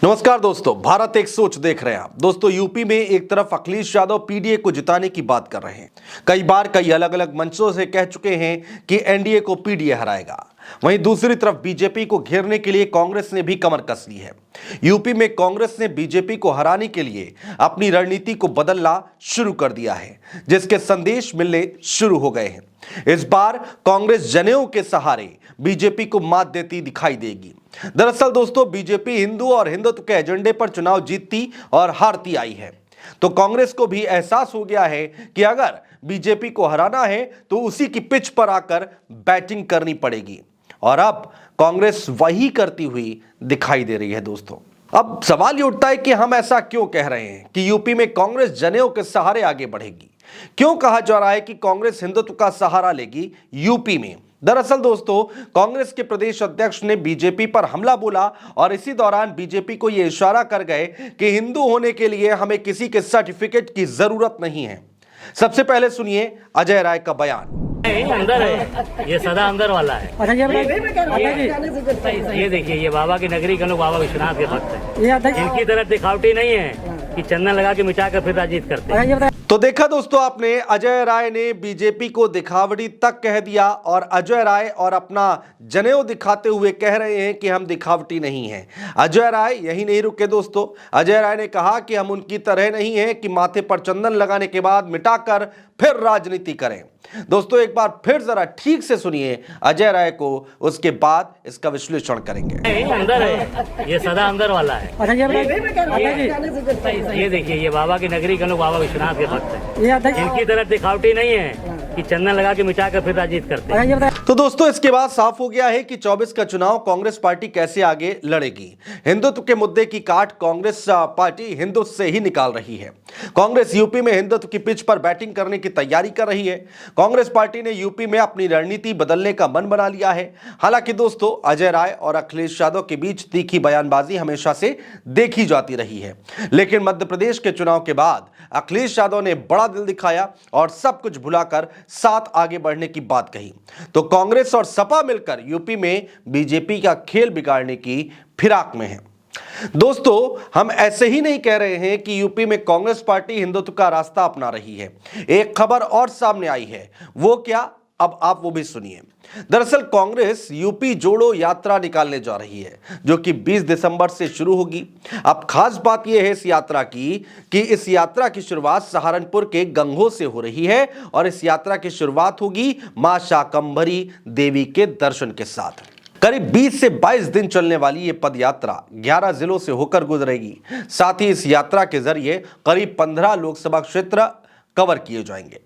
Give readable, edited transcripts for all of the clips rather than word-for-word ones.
नमस्कार दोस्तों, भारत एक सोच देख रहे हैं आप। दोस्तों, यूपी में एक तरफ अखिलेश यादव पीडीए को जिताने की बात कर रहे हैं। कई बार कई अलग अलग मंचों से कह चुके हैं कि एनडीए को पीडीए हराएगा। वहीं दूसरी तरफ बीजेपी को घेरने के लिए कांग्रेस ने भी कमर कस ली है। यूपी में कांग्रेस ने बीजेपी को हराने के लिए अपनी रणनीति को बदलना शुरू कर दिया है, जिसके संदेश मिलने शुरू हो गए हैं। इस बार कांग्रेस जनेऊ के सहारे बीजेपी को मात देती दिखाई देगी। दरअसल दोस्तों, बीजेपी हिंदू और हिंदुत्व के एजेंडे पर चुनाव जीतती और हारती आई है, तो कांग्रेस को भी एहसास हो गया है कि अगर बीजेपी को हराना है तो उसी की पिच पर आकर बैटिंग करनी पड़ेगी। और अब कांग्रेस वही करती हुई दिखाई दे रही है। दोस्तों, अब सवाल ये उठता है कि हम ऐसा क्यों कह रहे हैं कि यूपी में कांग्रेस जनेऊ के सहारे आगे बढ़ेगी। क्यों कहा जा रहा है कि कांग्रेस हिंदुत्व का सहारा लेगी यूपी में? दरअसल दोस्तों, कांग्रेस के प्रदेश अध्यक्ष ने बीजेपी पर हमला बोला और इसी दौरान बीजेपी को यह इशारा कर गए कि हिंदू होने के लिए हमें किसी के सर्टिफिकेट की जरूरत नहीं है। सबसे पहले सुनिए अजय राय का बयान। अंदर है, ये सदा अंदर वाला है। ये देखिए, ये बाबा की नगरी के लोग बाबा विश्वनाथ के भक्त हैं। इनकी तरह दिखावटी नहीं है कि चंदन लगा के मिटा कर फिर राजीत करते हैं। तो देखा दोस्तों आपने, अजय राय ने बीजेपी को दिखावटी तक कह दिया और अजय राय और अपना जनेऊ दिखाते हुए कह रहे हैं कि हम दिखावटी नहीं हैं। अजय राय यही नहीं रुके दोस्तों, अजय राय ने कहा कि हम उनकी तरह नहीं हैं कि माथे पर चंदन लगाने के बाद मिटाकर फिर राजनीति करें। दोस्तों, एक बार फिर जरा ठीक से सुनिए अजय राय को, उसके बाद इसका विश्लेषण करेंगे। अंदर है, ये सदा अंदर वाला है। ये देखिए, ये बाबा की नगरी के लोग बाबा विश्वनाथ के भक्त हैं। इनकी तरह दिखावटी नहीं है कि चंदन लगा के मिटा कर फिर राजीत करते हैं। तो दोस्तों, इसके बाद साफ हो गया है कि 24 का चुनाव कांग्रेस पार्टी कैसे आगे लड़ेगी। हिंदुत्व के मुद्दे की काट कांग्रेस पार्टी हिंदुत्व से ही निकाल रही है। कांग्रेस यूपी में हिंदुत्व की पिच पर बैटिंग करने की तैयारी कर रही है। कांग्रेस पार्टी ने यूपी में अपनी रणनीति बदलने का मन बना लिया है। हालांकि दोस्तों, अजय राय और अखिलेश यादव के बीच तीखी बयानबाजी हमेशा से देखी जाती रही है, लेकिन मध्य प्रदेश के चुनाव के बाद अखिलेश यादव ने बड़ा दिल दिखाया और सब कुछ भुलाकर साथ आगे बढ़ने की बात कही। तो कांग्रेस और सपा मिलकर यूपी में बीजेपी का खेल बिगाड़ने की फिराक में है। दोस्तों, हम ऐसे ही नहीं कह रहे हैं कि यूपी में कांग्रेस पार्टी हिंदुत्व का रास्ता अपना रही है। एक खबर और सामने आई है, वो क्या, अब आप वो भी सुनिए। दरअसल कांग्रेस यूपी जोड़ो यात्रा निकालने जा रही है, जो कि 20 दिसंबर से शुरू होगी। अब खास बात यह है इस यात्रा की कि इस यात्रा की शुरुआत सहारनपुर के गंगोह से हो रही है और इस यात्रा की शुरुआत होगी मां शाकंभरी देवी के दर्शन के साथ। करीब 20 से 22 दिन चलने वाली ये पद यात्रा 11 जिलों से होकर गुजरेगी। साथ ही इस यात्रा के जरिए करीब 15 लोकसभा क्षेत्र कवर किए जाएंगे।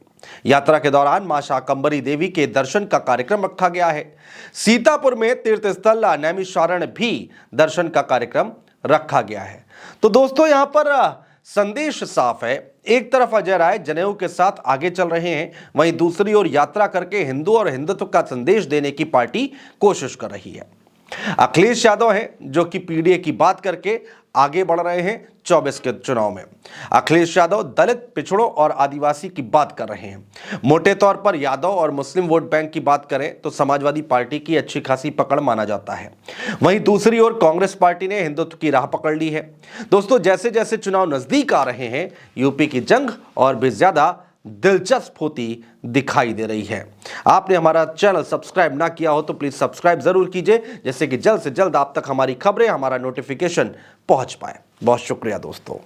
यात्रा के दौरान मां शाकंभरी देवी के दर्शन का कार्यक्रम रखा गया है। सीतापुर में तीर्थ स्थल नैमिषारण्य भी दर्शन का कार्यक्रम रखा गया है। तो दोस्तों, यहां पर संदेश साफ है। एक तरफ अजय राय जनेऊ के साथ आगे चल रहे हैं, वहीं दूसरी ओर यात्रा करके हिंदू और हिंदुत्व का संदेश देने की पार्टी कोशिश कर रही है। अखिलेश यादव हैं जो कि पीडीए की बात करके आगे बढ़ रहे हैं 24 के चुनाव में। अखिलेश यादव दलित, पिछड़ों और आदिवासी की बात कर रहे हैं। मोटे तौर पर यादव और मुस्लिम वोट बैंक की बात करें तो समाजवादी पार्टी की अच्छी खासी पकड़ माना जाता है। वहीं दूसरी ओर कांग्रेस पार्टी ने हिंदुत्व की राह पकड़ ली है। दोस्तों, जैसे जैसे चुनाव नजदीक आ रहे हैं, यूपी की जंग और भी ज्यादा दिलचस्प होती दिखाई दे रही है। आपने हमारा चैनल सब्सक्राइब ना किया हो तो प्लीज सब्सक्राइब जरूर कीजिए, जिससे कि जल्द से जल्द आप तक हमारी खबरें, हमारा नोटिफिकेशन पहुंच पाए। बहुत शुक्रिया दोस्तों।